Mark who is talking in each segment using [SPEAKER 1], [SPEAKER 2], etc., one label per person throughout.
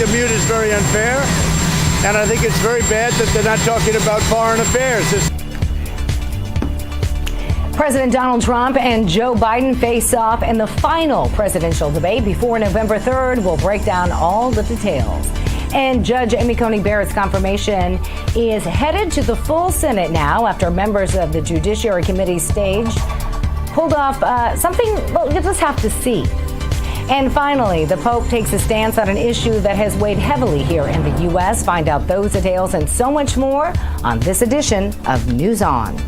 [SPEAKER 1] the mute is very unfair, and I think it's very bad that they're not talking about foreign affairs.
[SPEAKER 2] President Donald Trump and Joe Biden face off in the final presidential debate before November 3rd. We'll break down all the details. And Judge Amy Coney Barrett's confirmation is headed to the full Senate now after members of the Judiciary Committee pulled off something, well, you'll just have to see. And finally, the Pope takes a stance on an issue that has weighed heavily here in the U.S. Find out those details and so much more on this edition of News On.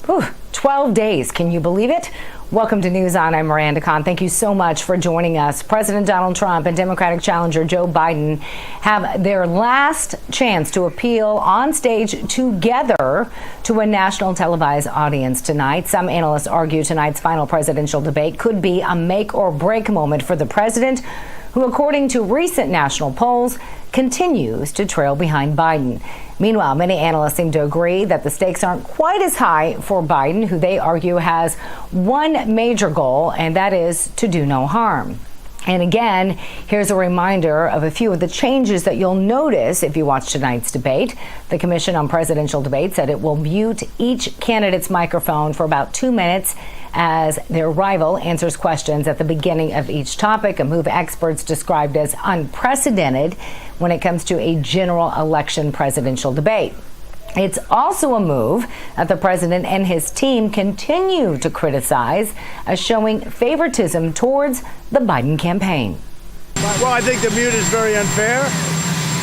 [SPEAKER 2] Whew, 12 days. Can you believe it? Welcome to News On. I'm Miranda. Thank you so much for joining us. President Donald Trump and Democratic challenger Joe Biden have their last chance to appeal on stage together to a national televised audience tonight. Some analysts argue tonight's final presidential debate could be a make or break moment for the president, who, according to recent national polls, continues to trail behind Biden. Meanwhile, many analysts seem to agree that the stakes aren't quite as high for Biden, who they argue has one major goal, and that is to do no harm. And again, here's a reminder of a few of the changes that you'll notice if you watch tonight's debate. The Commission on Presidential Debates said it will mute each candidate's microphone for about 2 minutes as their rival answers questions at the beginning of each topic, a move experts described as unprecedented when it comes to a general election presidential debate. It's also a move that the president and his team continue to criticize as showing favoritism towards the Biden campaign.
[SPEAKER 1] Well, I think the mute is very unfair,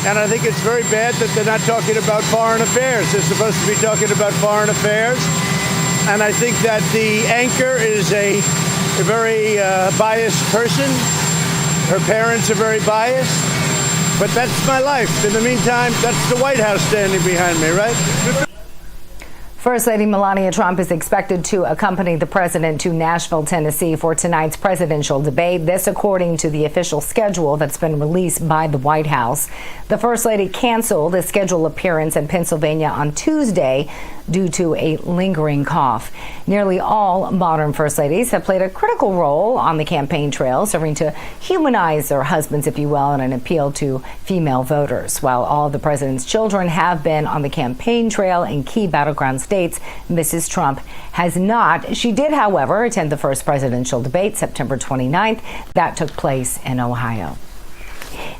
[SPEAKER 1] and I think it's very bad that they're not talking about foreign affairs. They're supposed to be talking about foreign affairs, and I think that the anchor is a very biased person. Her parents are very biased. But that's my life. In the meantime, that's the White House standing behind me, right?
[SPEAKER 2] First Lady Melania Trump is expected to accompany the president to Nashville, Tennessee for tonight's presidential debate. This according to the official schedule that's been released by the White House. The First Lady canceled a scheduled appearance in Pennsylvania on Tuesday due to a lingering cough. Nearly all modern First Ladies have played a critical role on the campaign trail, serving to humanize their husbands, if you will, in an appeal to female voters. While all of the president's children have been on the campaign trail in key battleground states, Mrs. Trump has not. She did, however, attend the first presidential debate September 29th. That took place in Ohio.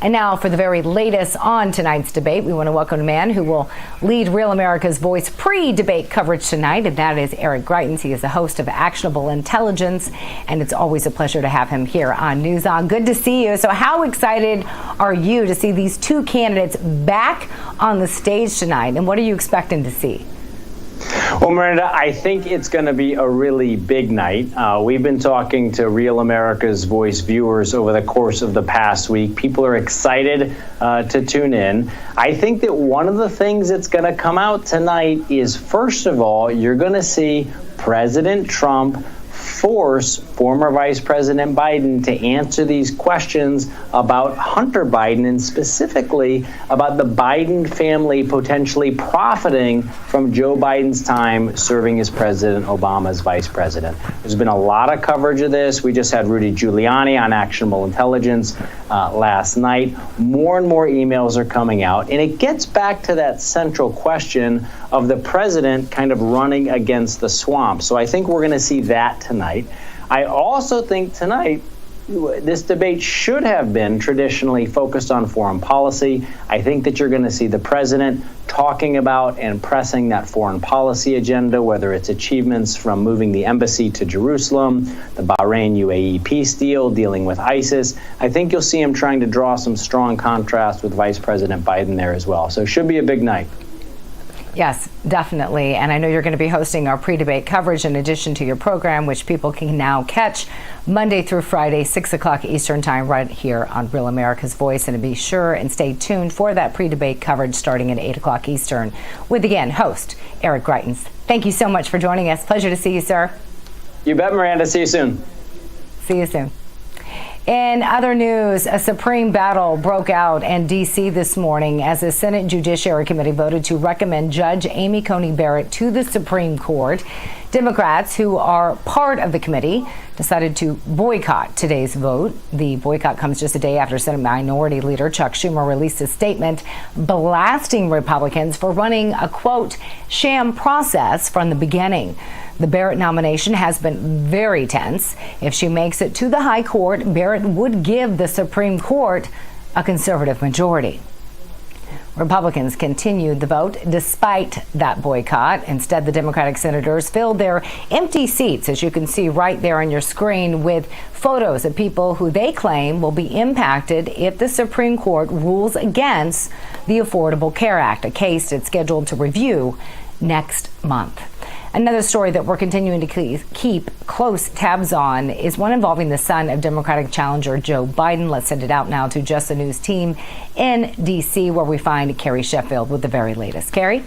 [SPEAKER 2] And now for the very latest on tonight's debate, we want to welcome a man who will lead Real America's Voice pre-debate coverage tonight, and that is Eric Greitens. He is the host of Actionable Intelligence, and it's always a pleasure to have him here on News On. Good to see you. So how excited are you to see these two candidates back on the stage tonight, and what are you expecting to see?
[SPEAKER 3] Well, Miranda, I think it's going to be a really big night. We've been talking to Real America's Voice viewers over the course of the past week. People are excited to tune in. I think that one of the things that's going to come out tonight is, first of all, you're going to see President Trump force former Vice President Biden to answer these questions about Hunter Biden and specifically about the Biden family potentially profiting from Joe Biden's time serving as President Obama's vice president. There's been a lot of coverage of this. We just had Rudy Giuliani on Actionable Intelligence last night. More and more emails are coming out, and it gets back to that central question of the president kind of running against the swamp. So I think we're going to see that tonight. I also think tonight this debate should have been traditionally focused on foreign policy. I think that you're going to see the president talking about and pressing that foreign policy agenda, whether it's achievements from moving the embassy to Jerusalem, the Bahrain-UAE peace deal, dealing with ISIS. I think you'll see him trying to draw some strong contrast with Vice President Biden there as well. So it should be a big night.
[SPEAKER 2] Yes, definitely. And I know you're going to be hosting our pre-debate coverage in addition to your program, which people can now catch Monday through Friday, 6 o'clock Eastern time, right here on Real America's Voice. And be sure and stay tuned for that pre-debate coverage starting at 8 o'clock Eastern with, again, host Eric Greitens. Thank you so much for joining us. Pleasure to see you, sir.
[SPEAKER 3] You bet, Miranda. See you soon.
[SPEAKER 2] See you soon. In other news, a Supreme battle broke out in D.C. this morning as the Senate Judiciary Committee voted to recommend Judge Amy Coney Barrett to the Supreme Court. Democrats, who are part of the committee, decided to boycott today's vote. The boycott comes just a day after Senate Minority Leader Chuck Schumer released a statement blasting Republicans for running a, quote, sham process from the beginning. The Barrett nomination has been very tense. If she makes it to the high court, Barrett would give the Supreme Court a conservative majority. Republicans continued the vote despite that boycott. Instead, the Democratic senators filled their empty seats, as you can see right there on your screen, with photos of people who they claim will be impacted if the Supreme Court rules against the Affordable Care Act, a case that's scheduled to review next month. Another story that we're continuing to keep close tabs on is one involving the son of Democratic challenger Joe Biden. Let's send it out now to Just the News team in D.C., where we find Carrie Sheffield with the very latest. Carrie?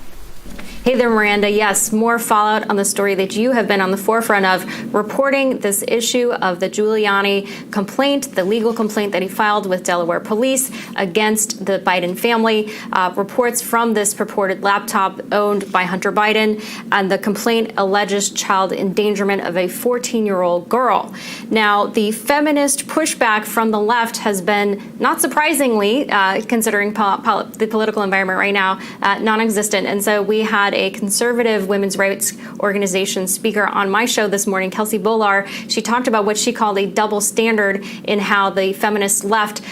[SPEAKER 4] Hey there, Miranda. Yes, more fallout on the story that you have been on the forefront of, reporting this issue of the Giuliani complaint, the legal complaint that he filed with Delaware police against the Biden family. Reports from this purported laptop owned by Hunter Biden, and the complaint alleges child endangerment of a 14-year-old girl. Now, the feminist pushback from the left has been, not surprisingly, considering the political environment right now, non-existent. And so we had a conservative women's rights organization speaker on my show this morning, Kelsey Bolar. She talked about what she called a double standard in how the feminist left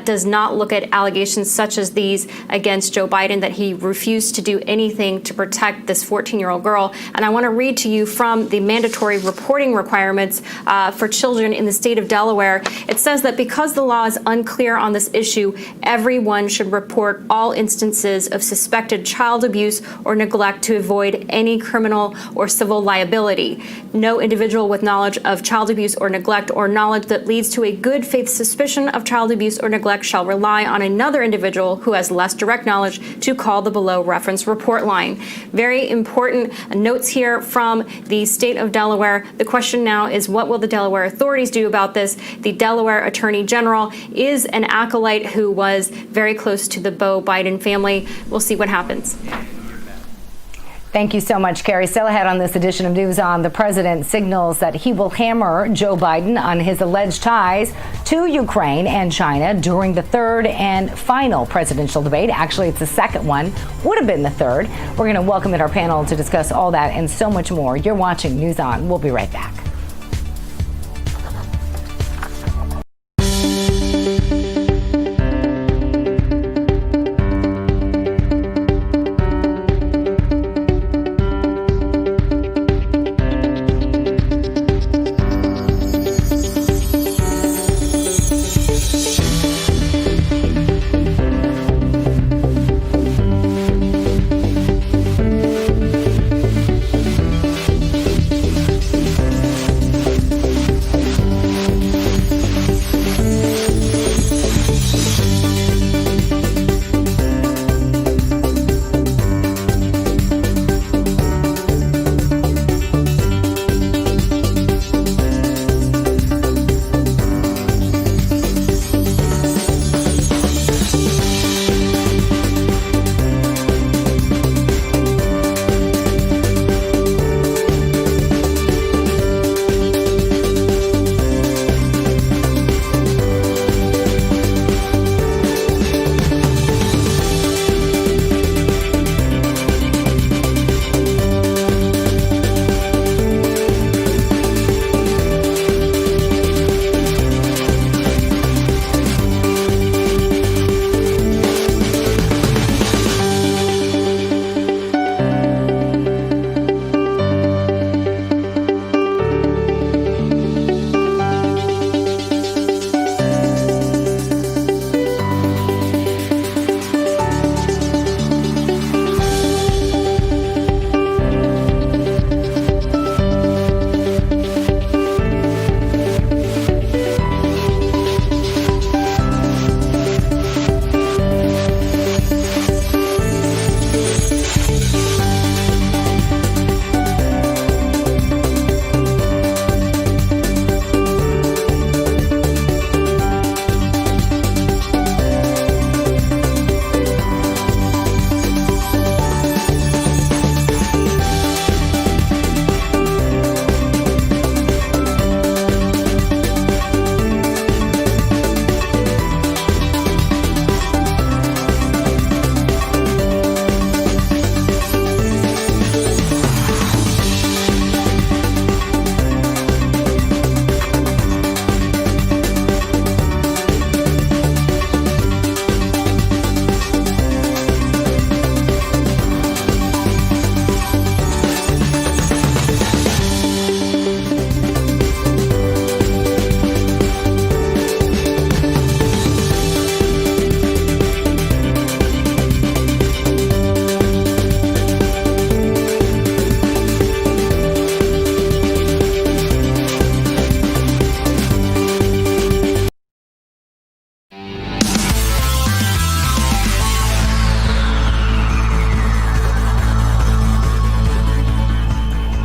[SPEAKER 4] does not look at allegations such as these against Joe Biden, that he refused to do anything to protect this 14-year-old girl. And I want to read to you from the mandatory reporting requirements for children in the state of Delaware. It says that because the law is unclear on this issue, everyone should report all instances of suspected child abuse or neglect to avoid any criminal or civil liability. No individual with knowledge of child abuse or neglect, or knowledge that leads to a good faith suspicion of child abuse or neglect, shall rely on another individual who has less direct knowledge to call the below reference report line. Very important notes here from the state of Delaware. The question now is, what will the Delaware authorities do about this? The Delaware Attorney General is an acolyte who was very close to the Beau Biden family. We'll see what happens.
[SPEAKER 2] Thank you so much, Carrie. Still ahead on this edition of News On, the president signals that he will hammer Joe Biden on his alleged ties to Ukraine and China during the third and final presidential debate. Actually, it's the second one, would have been the third. We're going to welcome in our panel to discuss all that and so much more. You're watching News On. We'll be right back.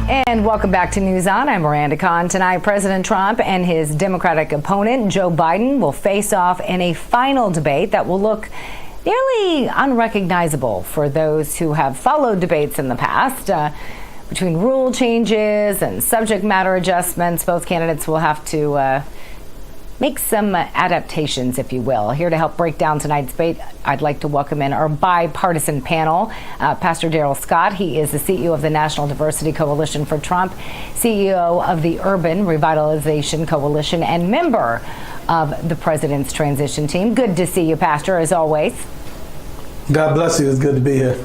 [SPEAKER 2] And welcome back to News On. I'm Miranda Kahn. Tonight, President Trump and his Democratic opponent, Joe Biden, will face off in a final debate that will look nearly unrecognizable for those who have followed debates in the past. Between rule changes and subject matter adjustments, both candidates will have to make some adaptations, if you will. Here to help break down tonight's debate, I'd like to welcome in our bipartisan panel. Pastor Darrell Scott, he is the CEO of the National Diversity Coalition for Trump, CEO of the Urban Revitalization Coalition, and member of the President's Transition Team. Good to see you, Pastor, as always.
[SPEAKER 5] God bless you. It's good to be here.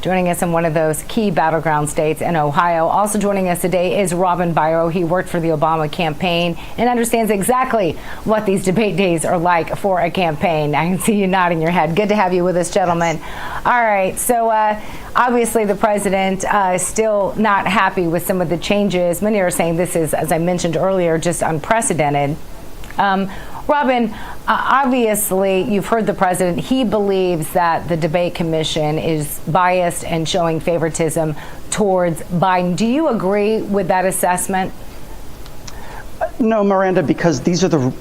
[SPEAKER 2] Joining us in one of those key battleground states in Ohio. Also joining us today is Robin Byro. He worked for the Obama campaign and understands exactly what these debate days are like for a campaign. I can see you nodding your head. Good to have you with us, gentlemen. All right, so obviously the president is still not happy with some of the changes. Many are saying this is, as I mentioned earlier, just unprecedented. Robin, obviously, you've heard the president. He believes that the debate commission is biased and showing favoritism towards Biden. Do you agree with that assessment?
[SPEAKER 6] No, Miranda, because these are the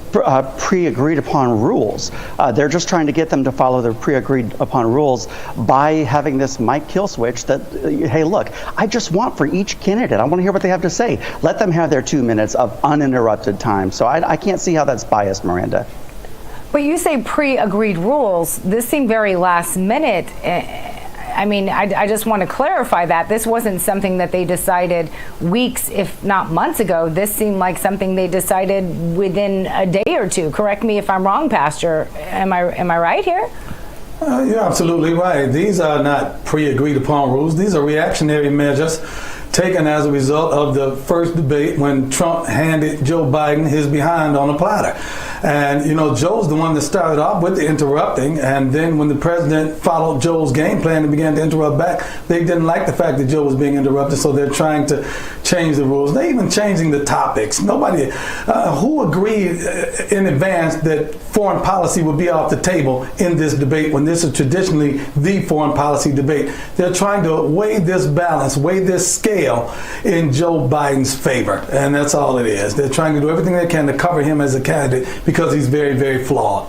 [SPEAKER 6] pre-agreed upon rules. They're just trying to get them to follow the pre-agreed upon rules by having this mic kill switch that, hey, look, I just want for each candidate, I want to hear what they have to say. Let them have their 2 minutes of uninterrupted time. So I can't see how that's biased, Miranda.
[SPEAKER 2] But you say pre-agreed rules. This seemed very last minute. I mean, I just want to clarify that. This wasn't something that they decided weeks, if not months ago. This seemed like something they decided within a day or two. Correct me if I'm wrong, Pastor. Am I right here?
[SPEAKER 5] You're absolutely right. These are not pre-agreed upon rules. These are reactionary measures taken as a result of the first debate when Trump handed Joe Biden his behind on a platter. And, you know, Joe's the one that started off with the interrupting. And then when the president followed Joe's game plan and began to interrupt back, they didn't like the fact that Joe was being interrupted. So they're trying to change the rules. They're even changing the topics. Nobody who agreed in advance that foreign policy would be off the table in this debate when this is traditionally the foreign policy debate. They're trying to weigh this balance, weigh this scale in Joe Biden's favor. And that's all it is. They're trying to do everything they can to cover him as a candidate because he's very, very flawed.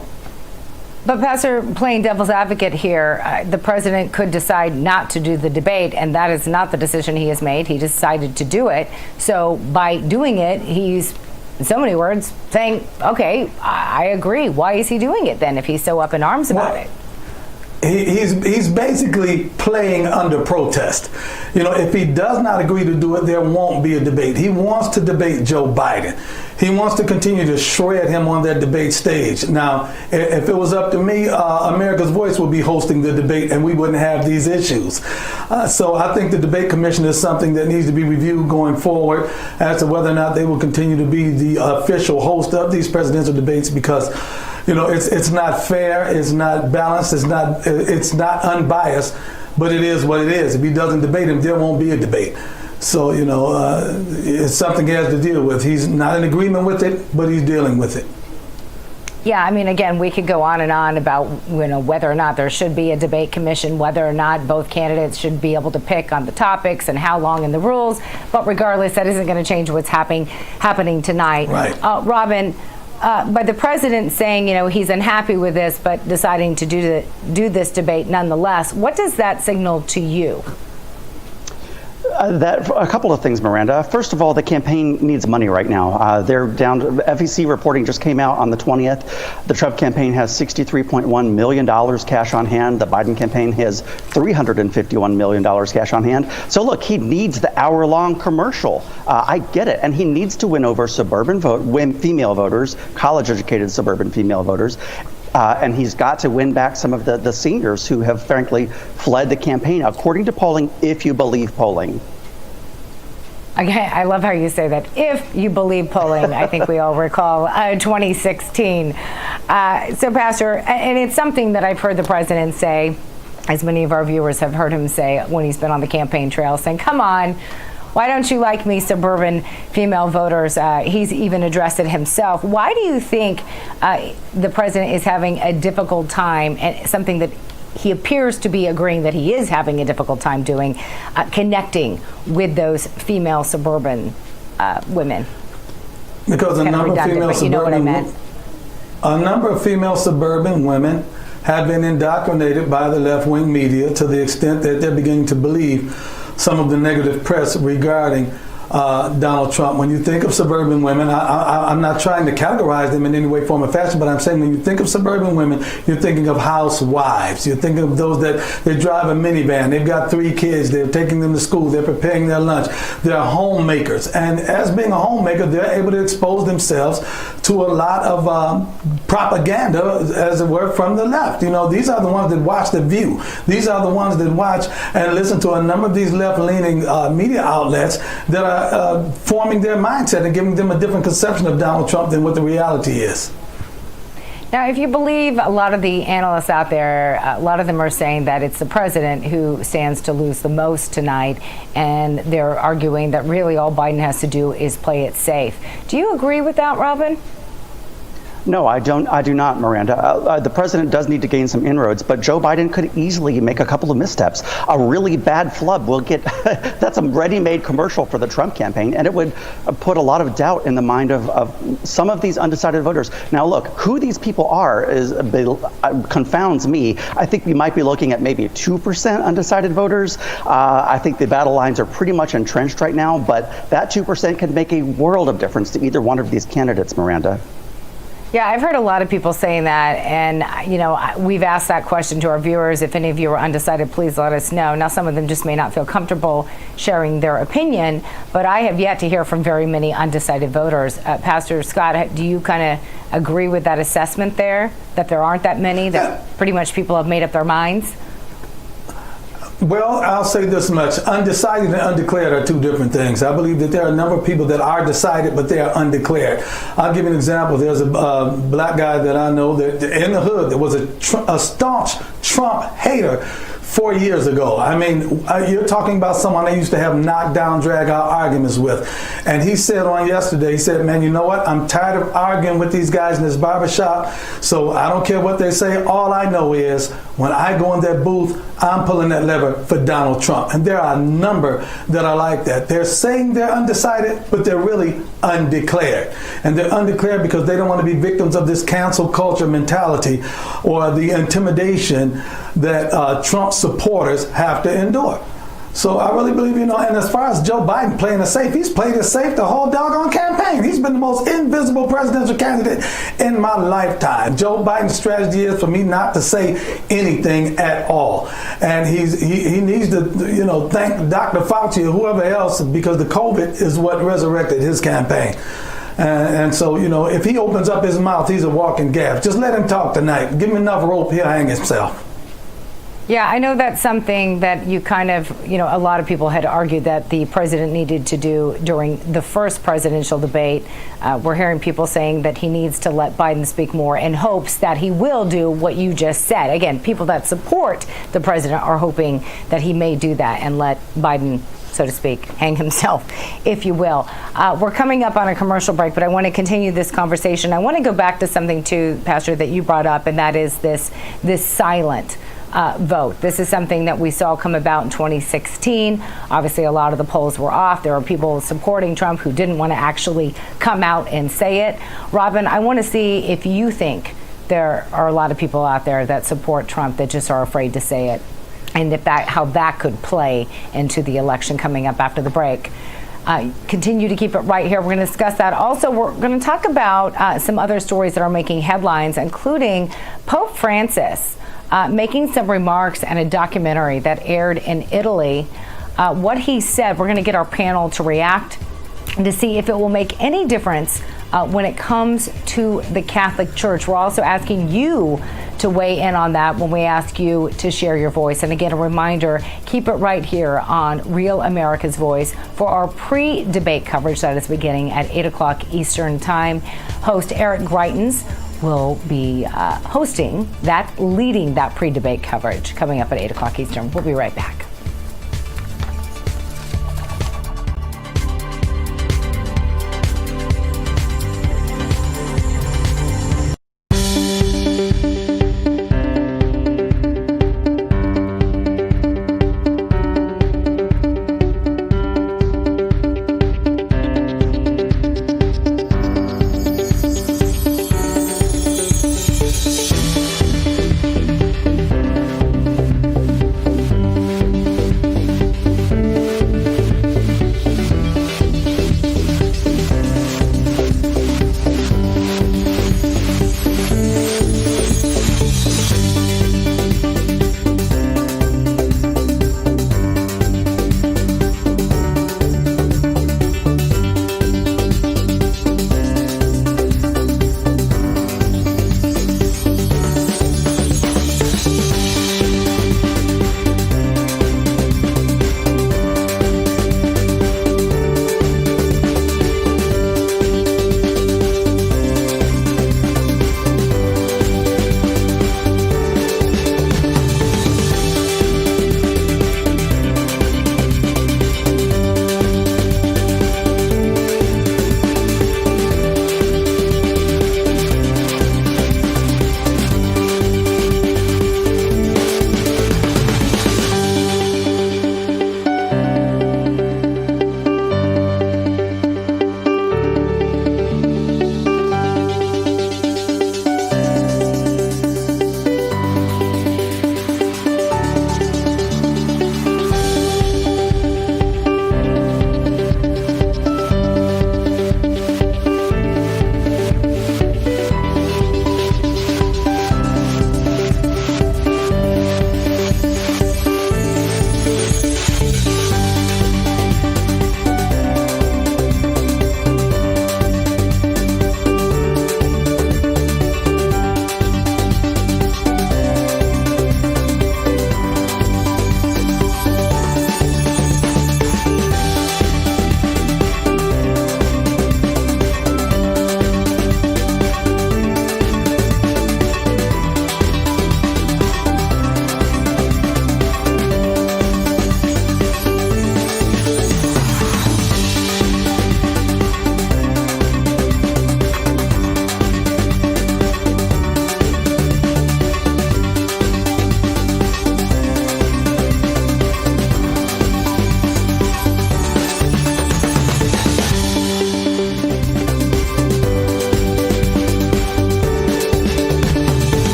[SPEAKER 2] But Pastor, playing devil's advocate here, the president could decide not to do the debate, and that is not the decision he has made. He decided to do it. So by doing it, he's, in so many words, saying, okay, I agree. Why is he doing it then if he's so up in arms about it?
[SPEAKER 5] He's basically playing under protest. You know, if he does not agree to do it, there won't be a debate. He wants to debate Joe Biden. He wants to continue to shred him on that debate stage. Now, if it was up to me, America's Voice would be hosting the debate and we wouldn't have these issues. So I think the debate commission is something that needs to be reviewed going forward as to whether or not they will continue to be the official host of these presidential debates, because you know, it's not fair, it's not balanced, it's not unbiased, but it is what it is. If he doesn't debate him, there won't be a debate. So, you know, it's something he has to deal with. He's not in agreement with it, but he's dealing with it.
[SPEAKER 2] Yeah, I mean, again, we could go on and on about, you know, whether or not there should be a debate commission, whether or not both candidates should be able to pick on the topics and how long in the rules. But regardless, that isn't going to change what's happening tonight.
[SPEAKER 5] Right.
[SPEAKER 2] Robin, by the president saying, you know, he's unhappy with this, but deciding to do this debate nonetheless, what does that signal to you?
[SPEAKER 6] A couple of things, Miranda. First of all, the campaign needs money right now. They're down. FEC reporting just came out on the 20th. The Trump campaign has $63.1 million cash on hand. The Biden campaign has $351 million cash on hand. So look, he needs the hour-long commercial. I get it. And he needs to win over female voters, college-educated suburban female voters. And he's got to win back some of the seniors who have, frankly, fled the campaign, according to polling, if you believe polling.
[SPEAKER 2] Okay, I love how you say that. If you believe polling, I think we all recall 2016. So, Pastor, and it's something that I've heard the president say, as many of our viewers have heard him say when he's been on the campaign trail, saying, come on, why don't you like me, suburban female voters? He's even addressed it himself. Why do you think the president is having a difficult time, and something that he appears to be agreeing that he is having a difficult time doing, connecting with those female suburban women.
[SPEAKER 5] Because a number of female suburban women have been indoctrinated by the left-wing media to the extent that they're beginning to believe some of the negative press regarding Donald Trump. When you think of suburban women, I'm not trying to categorize them in any way, form, or fashion, but I'm saying when you think of suburban women, you're thinking of housewives. You're thinking of those that they drive a minivan. They've got 3 kids. They're taking them to school. They're preparing their lunch. They're homemakers. And as being a homemaker, they're able to expose themselves to a lot of propaganda, as it were, from the left. You know, these are the ones that watch The View. These are the ones that watch and listen to a number of these left-leaning media outlets that are forming their mindset and giving them a different conception of Donald Trump than what the reality is.
[SPEAKER 2] Now, if you believe a lot of the analysts out there, a lot of them are saying that it's the president who stands to lose the most tonight, and they're arguing that really all Biden has to do is play it safe. Do you agree with that, Robin?
[SPEAKER 6] No, I do not, Miranda. The president does need to gain some inroads, but Joe Biden could easily make a couple of missteps. A really bad flub will get, that's a ready-made commercial for the Trump campaign, and it would put a lot of doubt in the mind of some of these undecided voters. Now, look, who these people are confounds me. I think we might be looking at maybe 2% undecided voters. I think the battle lines are pretty much entrenched right now, but that 2% can make a world of difference to either one of these candidates, Miranda.
[SPEAKER 2] Yeah, I've heard a lot of people saying that, and you know, we've asked that question to our viewers. If any of you are undecided, please let us know. Now, some of them just may not feel comfortable sharing their opinion, but I have yet to hear from very many undecided voters. Pastor Scott, do you kind of agree with that assessment there, that there aren't that many, that pretty much people have made up their minds?
[SPEAKER 5] Well, I'll say this much. Undecided and undeclared are 2 different things. I believe that there are a number of people that are decided, but they are undeclared. I'll give you an example. There's a black guy that I know that in the hood that was a staunch Trump hater 4 years ago. I mean, you're talking about someone I used to have knockdown, drag-out arguments with. And he said on yesterday, he said, man, you know what? I'm tired of arguing with these guys in this barbershop, so I don't care what they say. All I know is when I go in that booth, I'm pulling that lever for Donald Trump. And there are a number that are like that. They're saying they're undecided, but they're really undeclared. And they're undeclared because they don't want to be victims of this cancel culture mentality or the intimidation that Trump supporters have to endure. So I really believe, you know, and as far as Joe Biden playing it safe, he's played it safe the whole doggone campaign. He's been the most invisible presidential candidate in my lifetime. Joe Biden's strategy is for me not to say anything at all. And he needs to, you know, thank Dr. Fauci or whoever else, because the COVID is what resurrected his campaign. And so, you know, if he opens up his mouth, he's a walking gaffe. Just let him talk tonight. Give him enough rope, he'll hang himself.
[SPEAKER 2] Yeah, I know that's something that you kind of, you know, a lot of people had argued that the president needed to do during the first presidential debate. We're hearing people saying that he needs to let Biden speak more in hopes that he will do what you just said. Again, people that support the president are hoping that he may do that and let Biden, so to speak, hang himself, if you will. We're coming up on a commercial break, but I want to continue this conversation. I want to go back to something, too, Pastor, that you brought up, and that is this silent vote. This is something that we saw come about in 2016. Obviously, a lot of the polls were off. There were people supporting Trump who didn't want to actually come out and say it. Robin, I want to see if you think there are a lot of people out there that support Trump that just are afraid to say it, and if how that could play into the election coming up after the break. Continue to keep it right here. We're going to discuss that. Also, we're going to talk about some other stories that are making headlines, including Pope Francis making some remarks and a documentary that aired in Italy. What he said, we're going to get our panel to react and to see if it will make any difference when it comes to the Catholic Church. We're also asking you to weigh in on that when we ask you to share your voice. And again, a reminder, keep it right here on Real America's Voice for our pre-debate coverage that is beginning at 8 o'clock Eastern Time. Host Eric Greitens will be leading that pre-debate coverage coming up at 8 o'clock Eastern. We'll be right back.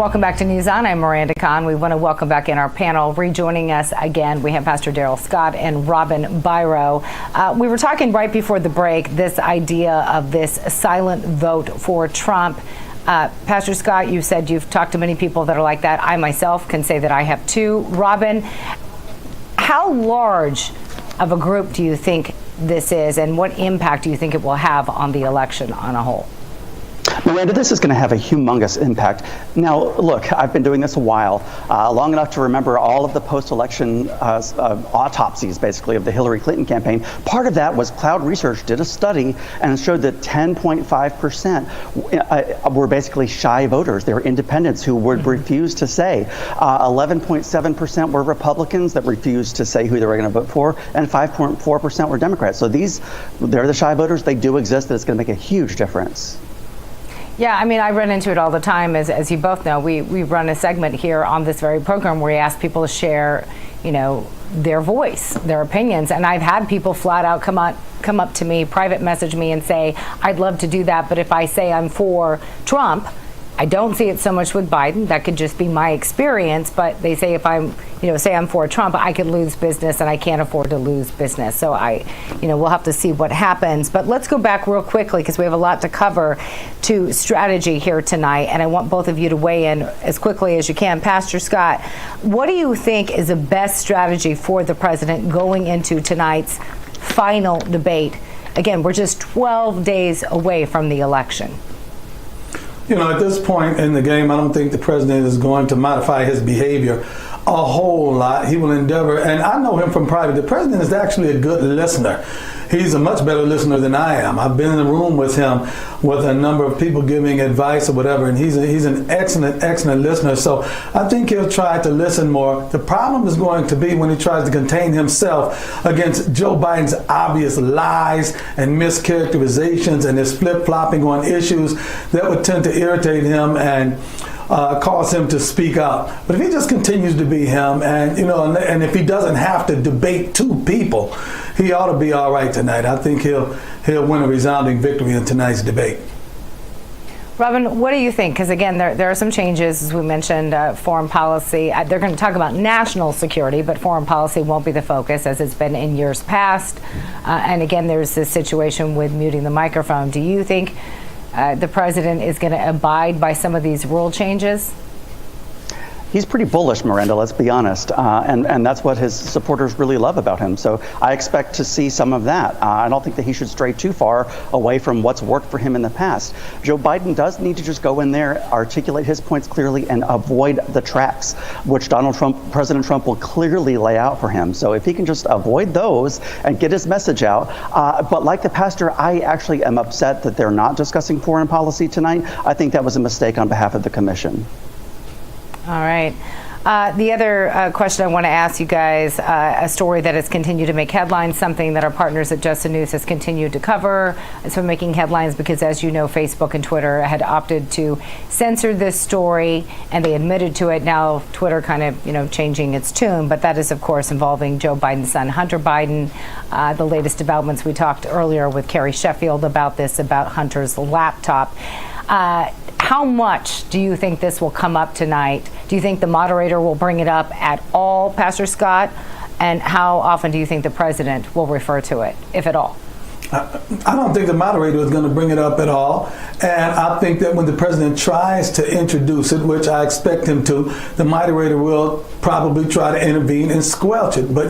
[SPEAKER 2] Welcome back to News On. I'm Miranda Kahn. We want to welcome back in our panel. Rejoining us again, we have Pastor Darrell Scott and Robin Biro. We were talking right before the break, this idea of this silent vote for Trump. Pastor Scott, you said you've talked to many people that are like that. I myself can say that I have too. Robin, how large of a group do you think this is, and what impact do you think it will have on the election on a whole?
[SPEAKER 6] Miranda, this is going to have a humongous impact. Now, look, I've been doing this a while, long enough to remember all of the post-election autopsies, basically, of the Hillary Clinton campaign. Part of that was Cloud Research did a study and showed that 10.5% were basically shy voters. They were independents who would refuse to say. 11.7% were Republicans that refused to say who they were going to vote for, and 5.4% were Democrats. So they're the shy voters. They do exist, and it's going to make a huge difference.
[SPEAKER 2] Yeah, I mean, I run into it all the time. As you both know, we run a segment here on this very program where we ask people to share, their voice, their opinions. And I've had people flat out come up to me, private message me and say, I'd love to do that, but if I say I'm for Trump, I don't see it so much with Biden. That could just be my experience. But they say if I'm, say I'm for Trump, I could lose business, and I can't afford to lose business. So we'll have to see what happens. But let's go back real quickly, because we have a lot to cover, to strategy here tonight. And I want both of you to weigh in as quickly as you can. Pastor Scott, what do you think is the best strategy for the president going into tonight's final debate? Again, we're just 12 days away from the election.
[SPEAKER 5] At this point in the game, I don't think the president is going to modify his behavior a whole lot. He will endeavor, and I know him from private. The president is actually a good listener. He's a much better listener than I am. I've been in the room with him with a number of people giving advice or whatever, and he's an excellent listener. So I think he'll try to listen more. The problem is going to be when he tries to contain himself against Joe Biden's obvious lies and mischaracterizations and his flip-flopping on issues that would tend to irritate him and cause him to speak out. But if he just continues to be him, and and if he doesn't have to debate two people, he ought to be all right tonight. I think he'll win a resounding victory in tonight's debate.
[SPEAKER 2] Robin, what do you think? Because again, there are some changes, as we mentioned, foreign policy. They're going to talk about national security, but foreign policy won't be the focus, as it's been in years past. And again, there's this situation with muting the microphone. Do you think the president is going to abide by some of these rule changes?
[SPEAKER 6] He's pretty bullish, Miranda, let's be honest. And that's what his supporters really love about him. So I expect to see some of that. I don't think that he should stray too far away from what's worked for him in the past. Joe Biden does need to just go in there, articulate his points clearly, and avoid the traps, which President Trump will clearly lay out for him. So if he can just avoid those and get his message out. But like the pastor, I actually am upset that they're not discussing foreign policy tonight. I think that was a mistake on behalf of the commission.
[SPEAKER 2] All right. The other question I want to ask you guys, a story that has continued to make headlines, something that our partners at Just the News has continued to cover. It's been making headlines because, as you know, Facebook and Twitter had opted to censor this story, and they admitted to it. Now Twitter kind of, changing its tune, but that is, of course, involving Joe Biden's son, Hunter Biden. The latest developments, we talked earlier with Carrie Sheffield about this, about Hunter's laptop. How much do you think this will come up tonight? Do you think the moderator will bring it up at all, Pastor Scott? And how often do you think the president will refer to it, if at all?
[SPEAKER 5] I don't think the moderator is going to bring it up at all. And I think that when the president tries to introduce it, which I expect him to, the moderator will probably try to intervene and squelch it. But,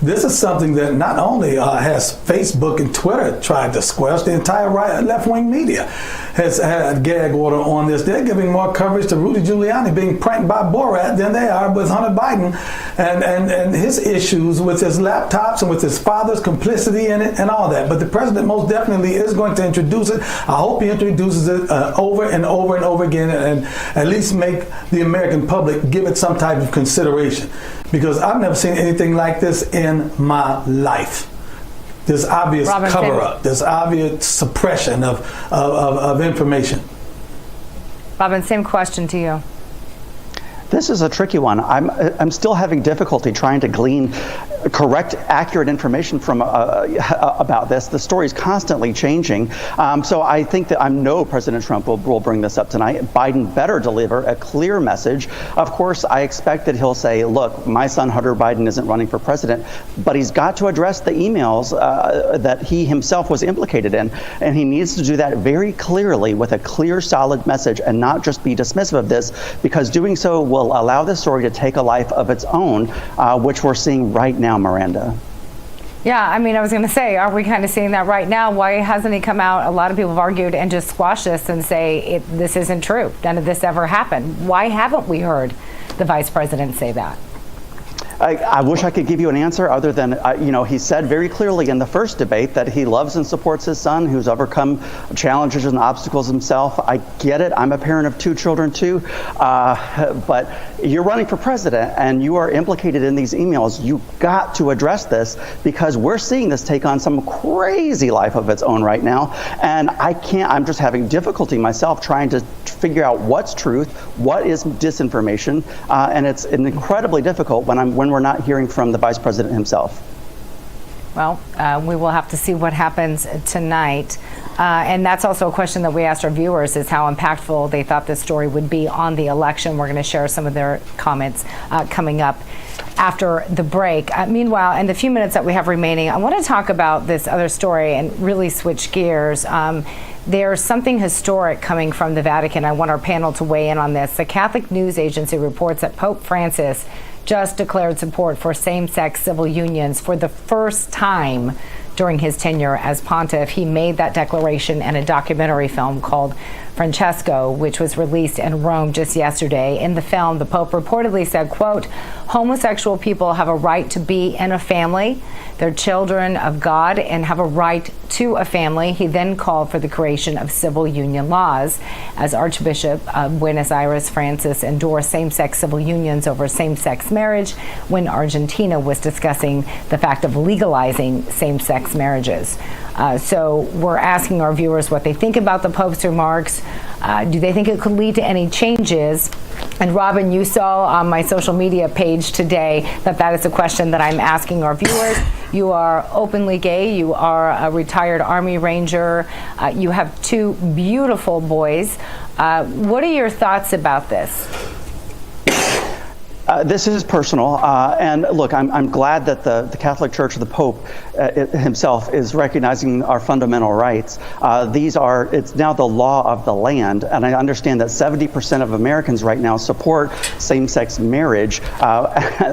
[SPEAKER 5] this is something that not only has Facebook and Twitter tried to squelch, the entire left-wing media has had a gag order on this. They're giving more coverage to Rudy Giuliani being pranked by Borat than they are with Hunter Biden and his issues with his laptops and with his father's complicity in it and all that. But the president most definitely is going to introduce it. I hope he introduces it over and over and over again, and at least make the American public give it some type of consideration, because I've never seen anything like this in my life. This obvious cover-up, this obvious suppression of information.
[SPEAKER 2] Robin, same question to you.
[SPEAKER 6] This is a tricky one. I'm still having difficulty trying to glean correct, accurate information from about this. The story is constantly changing. So I think that I know President Trump will bring this up tonight. Biden better deliver a clear message. Of course, I expect that he'll say, look, my son Hunter Biden isn't running for president, but he's got to address the emails that he himself was implicated in. And he needs to do that very clearly with a clear, solid message and not just be dismissive of this, because doing so will allow this story to take a life of its own, which we're seeing right now, Miranda.
[SPEAKER 2] Yeah, I mean, I was going to say, are we kind of seeing that right now? Why hasn't he come out? A lot of people have argued and just squashed this and say this isn't true. None of this ever happened. Why haven't we heard the vice president say that?
[SPEAKER 6] I wish I could give you an answer other than, he said very clearly in the first debate that he loves and supports his son, who's overcome challenges and obstacles himself. I get it. I'm a parent of 2 children, too. But you're running for president and you are implicated in these emails. You got to address this, because we're seeing this take on some crazy life of its own right now. And I'm just having difficulty myself trying to figure out what's truth, what is disinformation. And it's incredibly difficult when we're not hearing from the vice president himself.
[SPEAKER 2] Well, we will have to see what happens tonight. And that's also a question that we asked our viewers, is how impactful they thought this story would be on the election. We're going to share some of their comments coming up after the break. Meanwhile, in the few minutes that we have remaining, I want to talk about this other story and really switch gears. There's something historic coming from the Vatican. I want our panel to weigh in on this. The Catholic News Agency reports that Pope Francis just declared support for same-sex civil unions for the first time during his tenure as pontiff. He made that declaration in a documentary film called Francesco, which was released in Rome just yesterday. In the film, the Pope reportedly said, quote, homosexual people have a right to be in a family. They're children of God and have a right to a family. He then called for the creation of civil union laws. As Archbishop of Buenos Aires, Francis endorsed same-sex civil unions over same-sex marriage when Argentina was discussing the fact of legalizing same-sex marriages. So we're asking our viewers what they think about the Pope's remarks. Do they think it could lead to any changes? And Robin, you saw on my social media page today that is a question that I'm asking our viewers. You are openly gay. You are a retired Army Ranger. You have 2 beautiful boys. What are your thoughts about this?
[SPEAKER 6] This is personal, and look, I'm glad that the Catholic Church, the Pope himself, is recognizing our fundamental rights. It's now the law of the land, and I understand that 70% of Americans right now support same-sex marriage,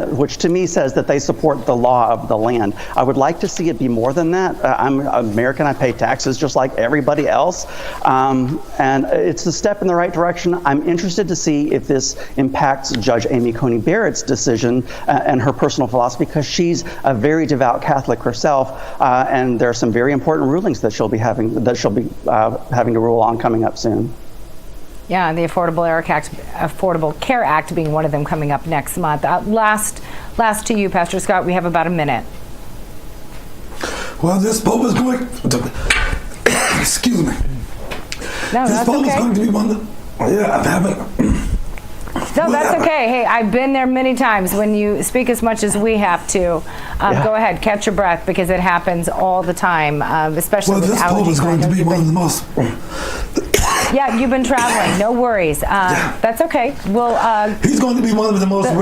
[SPEAKER 6] which to me says that they support the law of the land. I would like to see it be more than that. I'm American, I pay taxes just like everybody else, and it's a step in the right direction. I'm interested to see if this impacts Judge Amy Coney Barrett's decision and her personal philosophy, because she's a very devout Catholic herself, and there are some very important rulings that she'll be having to rule on coming up soon.
[SPEAKER 2] Yeah, and the Affordable Care Act being one of them coming up next month. Last to you, Pastor Scott. We have about a minute.
[SPEAKER 5] Well, this Pope is going to, excuse me.
[SPEAKER 2] No,
[SPEAKER 5] this
[SPEAKER 2] that's
[SPEAKER 5] Pope
[SPEAKER 2] okay.
[SPEAKER 5] is going to be one of the, yeah, I'm having.
[SPEAKER 2] No, that's okay. Hey, I've been there many times when you speak as much as we have to. Go ahead, catch your breath, because it happens all the time, especially with allergies.
[SPEAKER 5] Well, this Pope is going to be one of the most...
[SPEAKER 2] Yeah, you've been traveling. No worries. That's okay.
[SPEAKER 5] He's going to be one of the most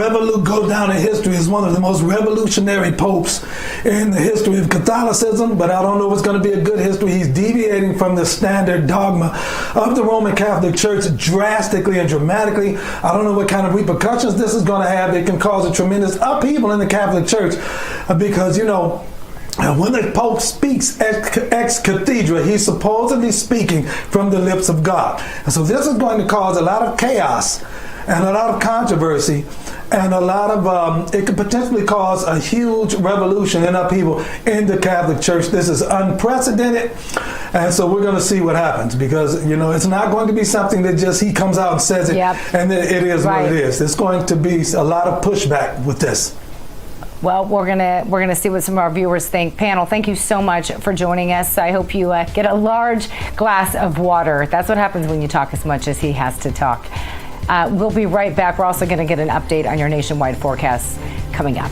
[SPEAKER 5] go down in history as one of the most revolutionary popes in the history of Catholicism, but I don't know if it's going to be a good history. He's deviating from the standard dogma of the Roman Catholic Church drastically and dramatically. I don't know what kind of repercussions this is going to have. It can cause a tremendous upheaval in the Catholic Church because, when the Pope speaks ex cathedra, he's supposedly speaking from the lips of God. And so this is going to cause a lot of chaos and a lot of controversy and a lot of, it could potentially cause a huge revolution and upheaval in the Catholic Church. This is unprecedented. And so we're going to see what happens, because, it's not going to be something that just he comes out and says it and then it is what it is. There's going to be a lot of pushback with this.
[SPEAKER 2] Well, we're gonna see what some of our viewers think. Panel, thank you so much for joining us. I hope you get a large glass of water. That's what happens when you talk as much as he has to talk. We'll be right back. We're also going to get an update on your nationwide forecasts coming up.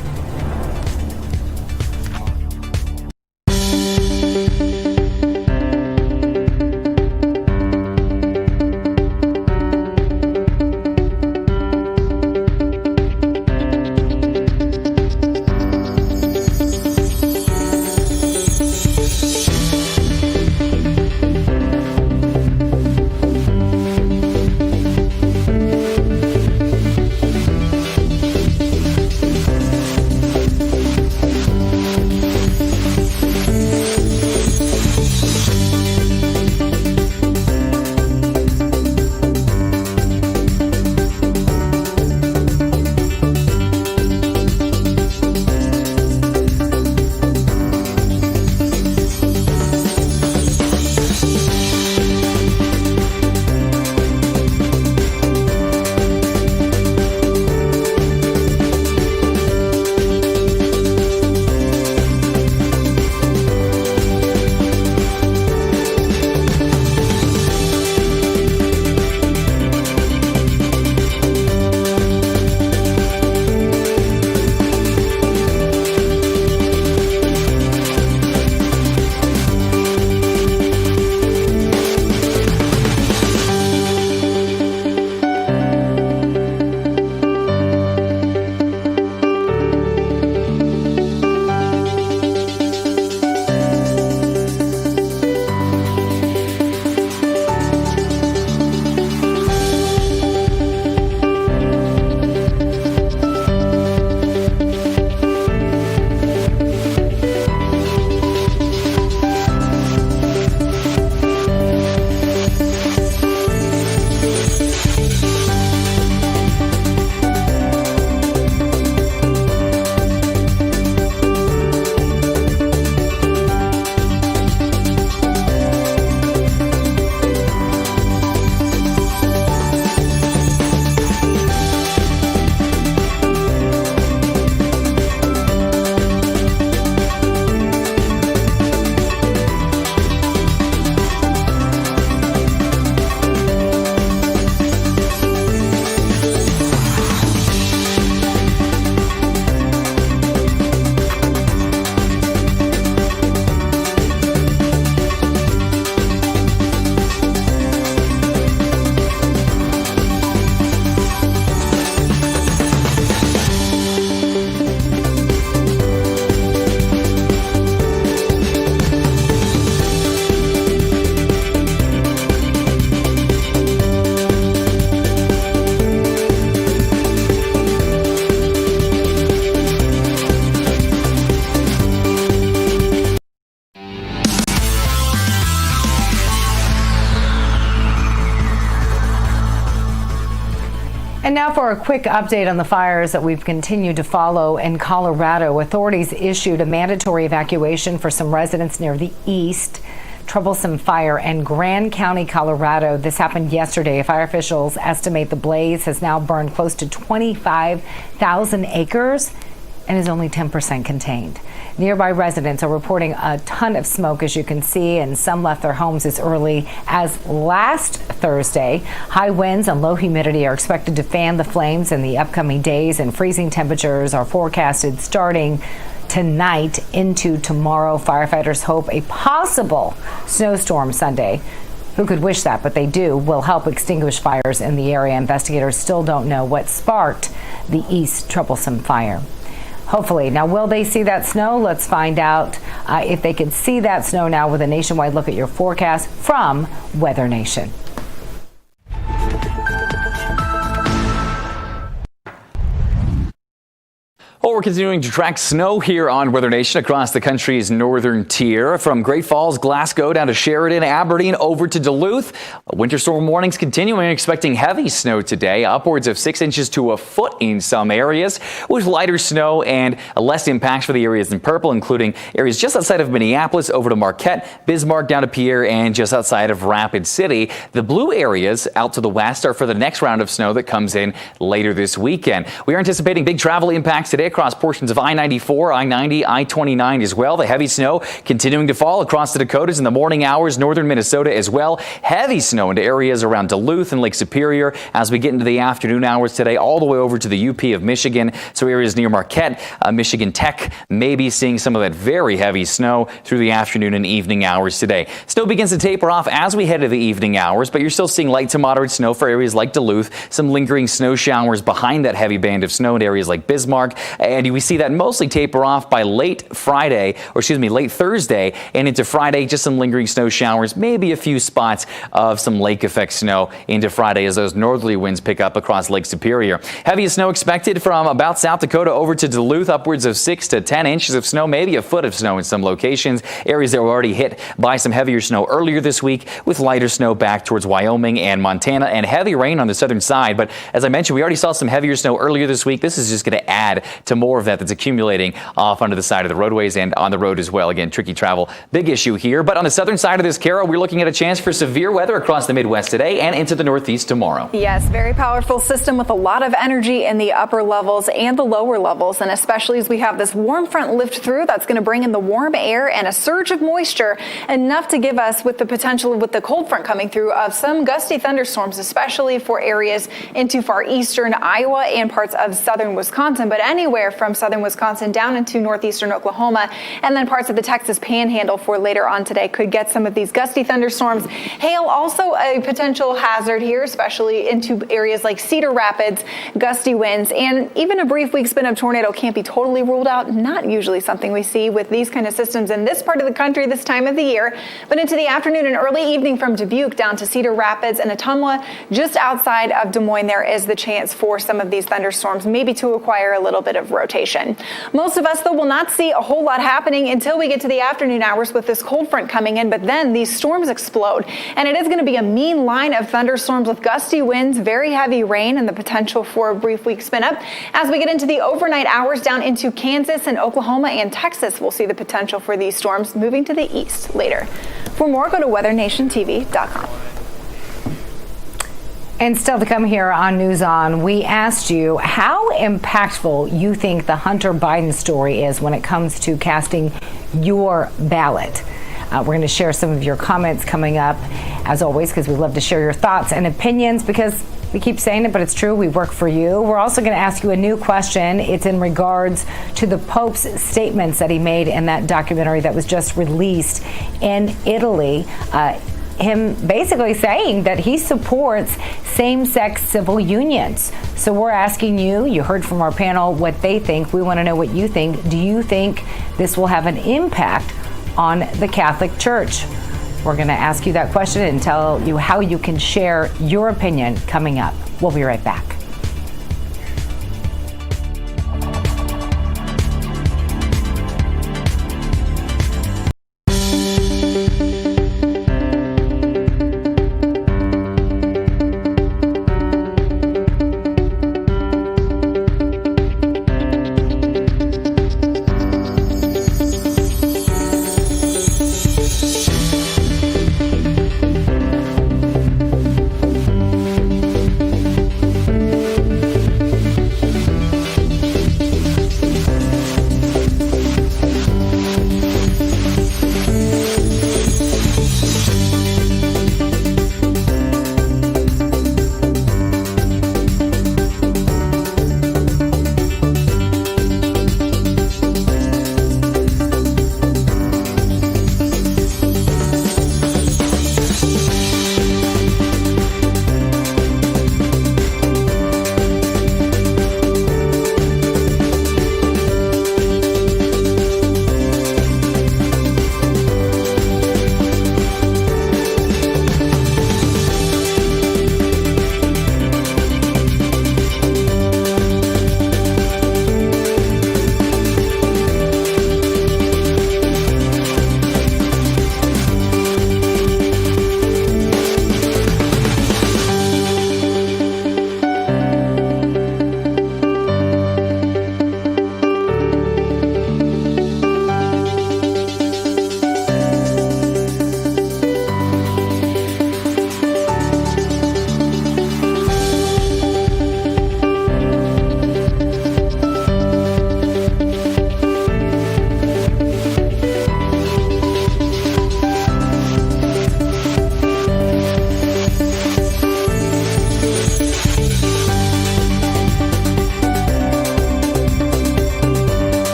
[SPEAKER 2] Now for a quick update on the fires that we've continued to follow in Colorado. Authorities issued a mandatory evacuation for some residents near the east. Troublesome fire in Grand County, Colorado. This happened yesterday. Fire officials estimate the blaze has now burned close to 25,000 acres and is only 10% contained. Nearby residents are reporting a ton of smoke, as you can see, and some left their homes as early as last Thursday. High winds and low humidity are expected to fan the flames in the upcoming days, and freezing temperatures are forecasted starting tonight into tomorrow. Firefighters hope a possible snowstorm Sunday. Who could wish that, but they do, will help extinguish fires in the area. Investigators still don't know what sparked the East troublesome fire. Hopefully. Now, will they see that snow? Let's find out if they can see that snow now with a nationwide look at your forecast from Weather Nation.
[SPEAKER 7] Well, we're continuing to track snow here on Weather Nation across the country's northern tier. From Great Falls, Glasgow, down to Sheridan, Aberdeen, over to Duluth. Winter storm warnings continuing, expecting heavy snow today, upwards of 6 inches to a foot in some areas, with lighter snow and less impacts for the areas in purple, including areas just outside of Minneapolis, over to Marquette, Bismarck, down to Pierre, and just outside of Rapid City. The blue areas out to the west are for the next round of snow that comes in later this weekend. We are anticipating big travel impacts today across portions of I-94, I-90, I-29 as well. The heavy snow continuing to fall across the Dakotas in the morning hours, northern Minnesota as well. Heavy snow into areas around Duluth and Lake Superior as we get into the afternoon hours today, all the way over to the UP of Michigan. So areas near Marquette, Michigan Tech, maybe seeing some of that very heavy snow through the afternoon and evening hours today. Snow begins to taper off as we head to the evening hours, but you're still seeing light to moderate snow for areas like Duluth, some lingering snow showers behind that heavy band of snow in areas like Bismarck. And we see that mostly taper off by late Thursday and into Friday. Just some lingering snow showers, maybe a few spots of some lake effect snow into Friday as those northerly winds pick up across Lake Superior. Heaviest snow expected from about South Dakota over to Duluth, upwards of 6 to 10 inches of snow, maybe a foot of snow in some locations. Areas that were already hit by some heavier snow earlier this week, with lighter snow back towards Wyoming and Montana, and heavy rain on the southern side. But as I mentioned, we already saw some heavier snow earlier this week. This is just going to add to more of that's accumulating off onto the side of the roadways and on the road as well. Again, tricky travel, big issue here. But on the southern side of this, Carol, we're looking at a chance for severe weather across the Midwest today and into the Northeast tomorrow.
[SPEAKER 8] Yes, very powerful system with a lot of energy in the upper levels and the lower levels. And especially as we have this warm front lift through, that's going to bring in the warm air and a surge of moisture, enough to give us, with the potential with the cold front coming through, of some gusty thunderstorms, especially for areas into far eastern Iowa and parts of southern Wisconsin, but anywhere from southern Wisconsin down into northeastern Oklahoma, and then parts of the Texas Panhandle for later on today could get some of these gusty thunderstorms. Hail also a potential hazard here, especially into areas like Cedar Rapids, gusty winds, and even a brief weak spin of tornado can't be totally ruled out. Not usually something we see with these kind of systems in this part of the country this time of the year, but into the afternoon and early evening from Dubuque down to Cedar Rapids and Ottumwa, just outside of Des Moines, there is the chance for some of these thunderstorms maybe to acquire a little bit of rotation. Most of us, though, will not see a whole lot happening until we get to the afternoon hours with this cold front coming in, but then these storms explode, and it is going to be a mean line of thunderstorms with gusty winds, very heavy rain, and the potential for a brief weak spin up. As we get into the overnight hours down into Kansas and Oklahoma and Texas, we'll see the potential for these storms moving to the east later. For more, go to weathernationtv.com.
[SPEAKER 2] And still to come here on News On, we asked you how impactful you think the Hunter Biden story is when it comes to casting your ballot. We're going to share some of your comments coming up, as always, because we love to share your thoughts and opinions, because we keep saying it, but it's true. We work for you. We're also going to ask you a new question. It's in regards to the Pope's statements that he made in that documentary that was just released in Italy. Him basically saying that he supports same-sex civil unions. So we're asking you, you heard from our panel what they think. We want to know what you think. Do you think this will have an impact on the Catholic Church? We're going to ask you that question and tell you how you can share your opinion coming up. We'll be right back.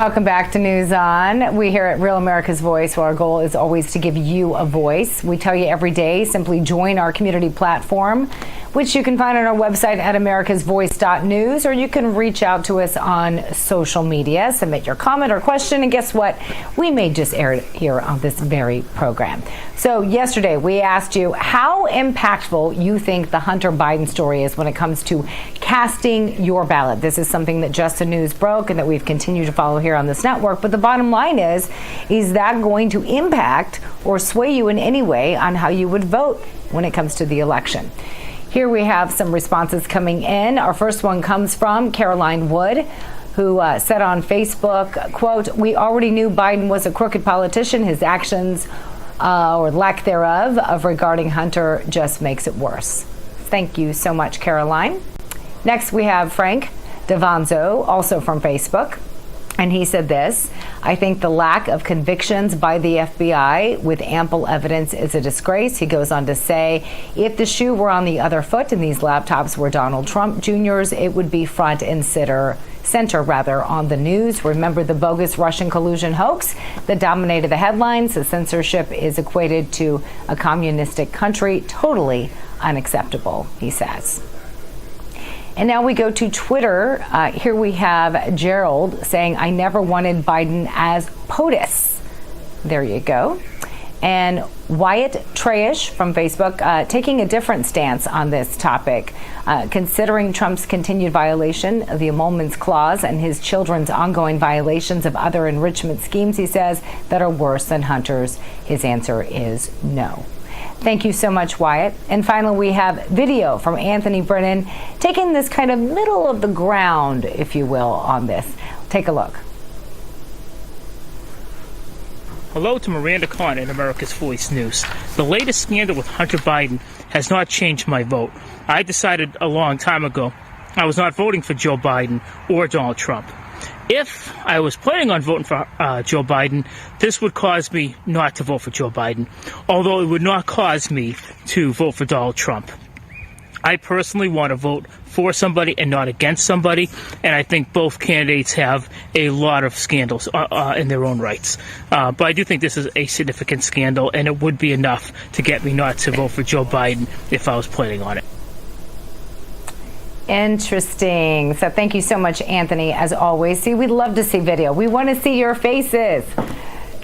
[SPEAKER 2] Welcome back to News On. We here at Real America's Voice, where our goal is always to give you a voice. We tell you every day, simply join our community platform, which you can find on our website at americasvoice.news, or you can reach out to us on social media, submit your comment or question, and guess what? We may just air it here on this very program. So yesterday we asked you how impactful you think the Hunter Biden story is when it comes to casting your ballot. This is something that Just the News broke and that we've continued to follow here on this network. But the bottom line is that going to impact or sway you in any way on how you would vote when it comes to the election? Here we have some responses coming in. Our first one comes from Caroline Wood, who said on Facebook, quote, "We already knew Biden was a crooked politician. His actions or lack thereof of regarding Hunter just makes it worse." Thank you so much, Caroline. Next, we have Frank Devanzo, also from Facebook. And he said this: "I think the lack of convictions by the FBI with ample evidence is a disgrace." He goes on to say, "If the shoe were on the other foot and these laptops were Donald Trump Jr.'s, it would be front and center on the news. Remember the bogus Russian collusion hoax that dominated the headlines? The censorship is equated to a communistic country. Totally unacceptable," he says. And now we go to Twitter. Here we have Gerald saying, "I never wanted Biden as POTUS." There you go. And Wyatt Trayish from Facebook taking a different stance on this topic, considering Trump's continued violation of the Emoluments Clause and his children's ongoing violations of other enrichment schemes, he says, that are worse than Hunter's. His answer is no. Thank you so much, Wyatt. And finally, we have video from Anthony Brennan taking this kind of middle of the ground, if you will, on this. Take a look.
[SPEAKER 9] Hello to Miranda at America's Voice News. The latest scandal with Hunter Biden has not changed my vote. I decided a long time ago I was not voting for Joe Biden or Donald Trump. If I was planning on voting for Joe Biden, this would cause me not to vote for Joe Biden, although it would not cause me to vote for Donald Trump. I personally want to vote for somebody and not against somebody, and I think both candidates have a lot of scandals in their own rights. But I do think this is a significant scandal, and it would be enough to get me not to vote for Joe Biden if I was planning on it.
[SPEAKER 2] Interesting. So thank you so much, Anthony, as always. See, we'd love to see video. We want to see your faces.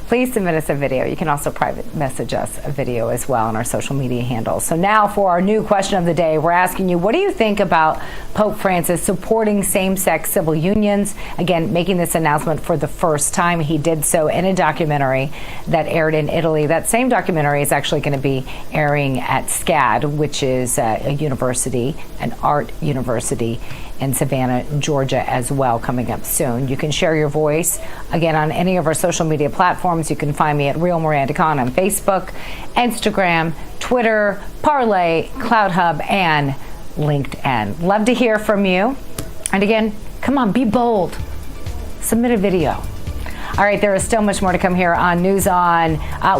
[SPEAKER 2] Please submit us a video. You can also private message us a video as well on our social media handles. So now for our new question of the day, we're asking you, what do you think about Pope Francis supporting same-sex civil unions? Again, making this announcement for the first time. He did so in a documentary that aired in Italy. That same documentary is actually going to be airing at SCAD, which is a university, an art university in Savannah, Georgia as well, coming up soon. You can share your voice, again, on any of our social media platforms. You can find me at Real Miranda Con on Facebook, Instagram, Twitter, Parlay, CloudHub, and LinkedIn. Love to hear from you. And again, come on, be bold. Submit a video. All right, there is still much more to come here on News On.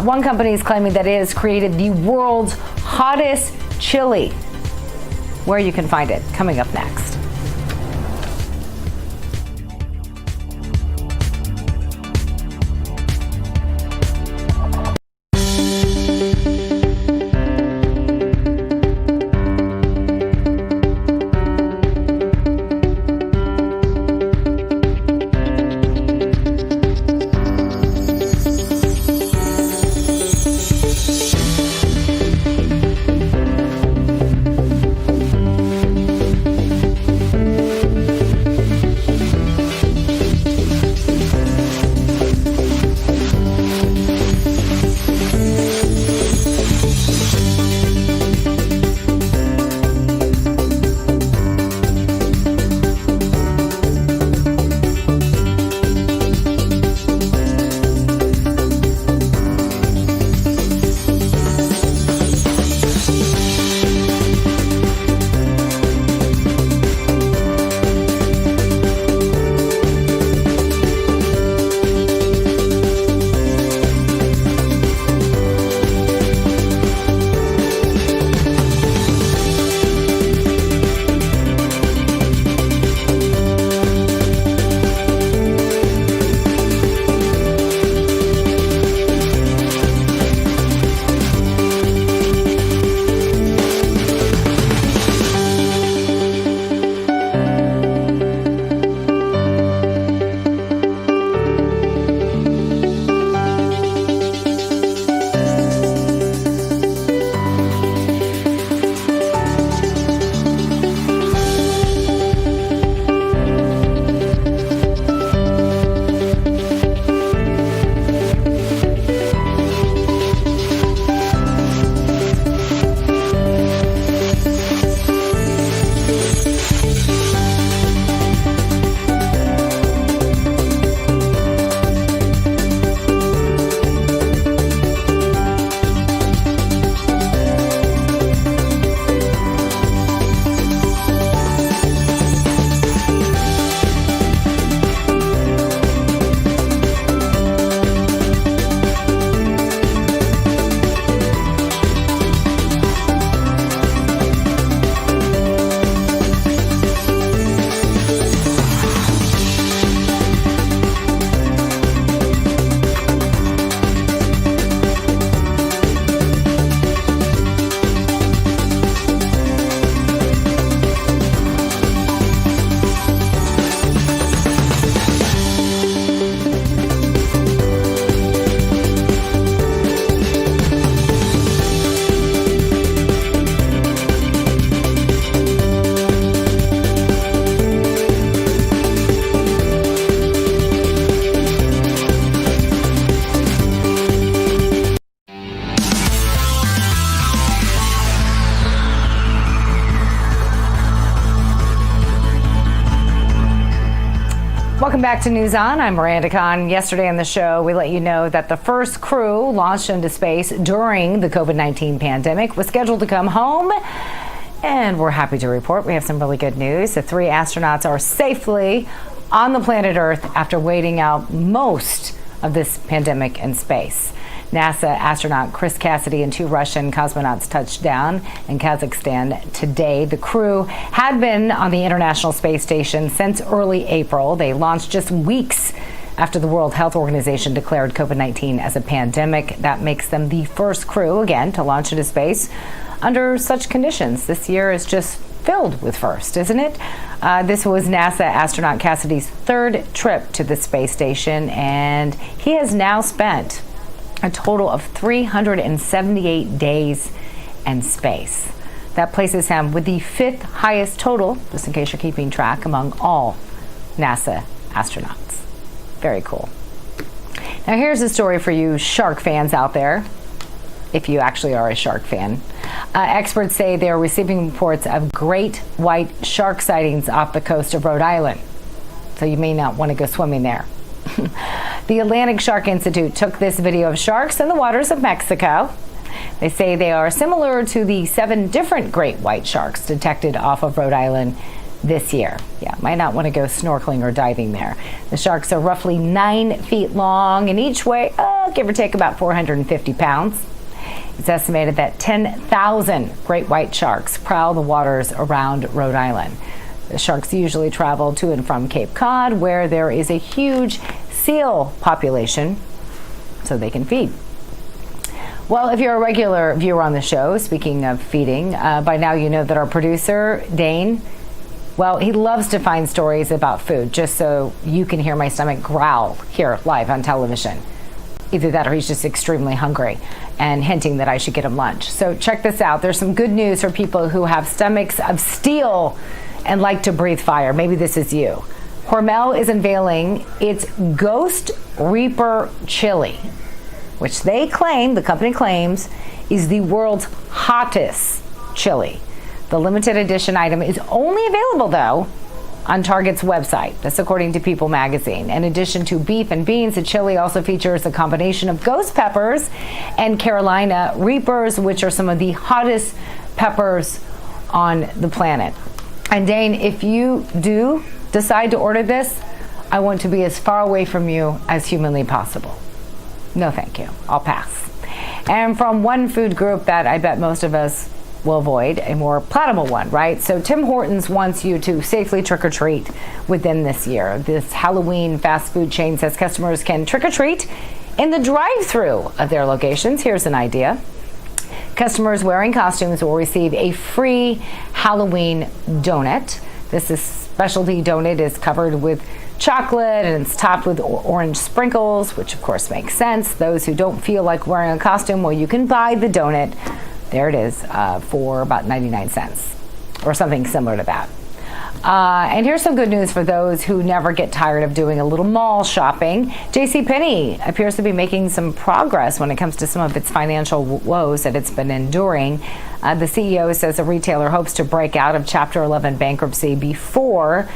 [SPEAKER 2] One company is claiming that it has created the world's hottest chili. Where you can find it, coming up next. Welcome back to News On. I'm Miranda Kahn. Yesterday on the show, we let you know that the first crew launched into space during the COVID-19 pandemic was scheduled to come home. And we're happy to report we have some really good news. The 3 astronauts are safely on the planet Earth after waiting out most of this pandemic in space. NASA astronaut Chris Cassidy and 2 Russian cosmonauts touched down in Kazakhstan today. The crew had been on the International Space Station since early April. They launched just weeks after the World Health Organization declared COVID-19 as a pandemic. That makes them the first crew, again, to launch into space under such conditions. This year is just filled with first, isn't it? This was NASA astronaut Cassidy's 3rd trip to the space station, and he has now spent a total of 378 days in space. That places him with the 5th highest total, just in case you're keeping track, among all NASA astronauts. Very cool. Now here's a story for you shark fans out there, if you actually are a shark fan. Experts say they're receiving reports of great white shark sightings off the coast of Rhode Island, so you may not want to go swimming there. The Atlantic Shark Institute took this video of sharks in the waters of Mexico. They say they are similar to the 7 different great white sharks detected off of Rhode Island this year. Yeah, might not want to go snorkeling or diving there. The sharks are roughly 9 feet long and each weigh, give or take, about 450 pounds. It's estimated that 10,000 great white sharks prowl the waters around Rhode Island. The sharks usually travel to and from Cape Cod, where there is a huge seal population, so they can feed. Well, if you're a regular viewer on the show, speaking of feeding, by now you know that our producer, Dane, well, he loves to find stories about food, just so you can hear my stomach growl here live on television. Either that or he's just extremely hungry and hinting that I should get him lunch. So check this out. There's some good news for people who have stomachs of steel and like to breathe fire. Maybe this is you. Hormel is unveiling its Ghost Reaper chili, which they claim, the company claims, is the world's hottest chili. The limited edition item is only available, though, on Target's website. That's according to People magazine. In addition to beef and beans, the chili also features a combination of ghost peppers and Carolina Reapers, which are some of the hottest peppers on the planet. And Dane, if you do decide to order this, I want to be as far away from you as humanly possible. No, thank you. I'll pass. And from one food group that I bet most of us will avoid, a more palatable one, right? So Tim Hortons wants you to safely trick-or-treat within this year. This Halloween fast food chain says customers can trick-or-treat in the drive-thru of their locations. Here's an idea. Customers wearing costumes will receive a free Halloween donut. This specialty donut is covered with chocolate and it's topped with orange sprinkles, which of course makes sense. Those who don't feel like wearing a costume, well, you can buy the donut. There it is, for about 99 cents or something similar to that. And here's some good news for those who never get tired of doing a little mall shopping. JCPenney appears to be making some progress when it comes to some of its financial woes that it's been enduring. The CEO says the retailer hopes to break out of Chapter 11 bankruptcy before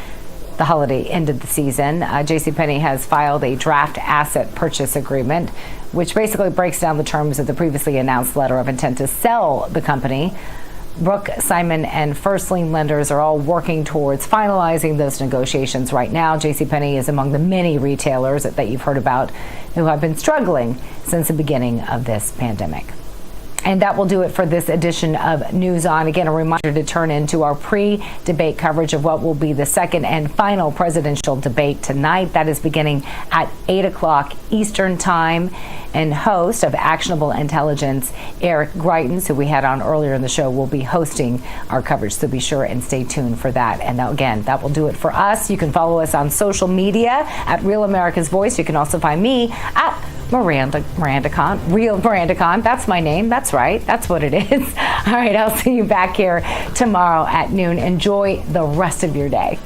[SPEAKER 2] the holiday end of the season. JCPenney has filed a draft asset purchase agreement, which basically breaks down the terms of the previously announced letter of intent to sell the company. Brooke, Simon, and First Lien lenders are all working towards finalizing those negotiations right now. JCPenney is among the many retailers that you've heard about who have been struggling since the beginning of this pandemic. And that will do it for this edition of News On. Again, a reminder to turn into our pre-debate coverage of what will be the second and final presidential debate tonight. That is beginning at 8 o'clock Eastern Time. And host of Actionable Intelligence, Eric Greitens, who we had on earlier in the show, will be hosting our coverage. So be sure and stay tuned for that. And again, that will do it for us. You can follow us on social media at Real America's Voice. You can also find me at Miranda Kahn, Real Miranda Kahn. That's my name. That's right. That's what it is. All right. I'll see you back here tomorrow at noon. Enjoy the rest of your day.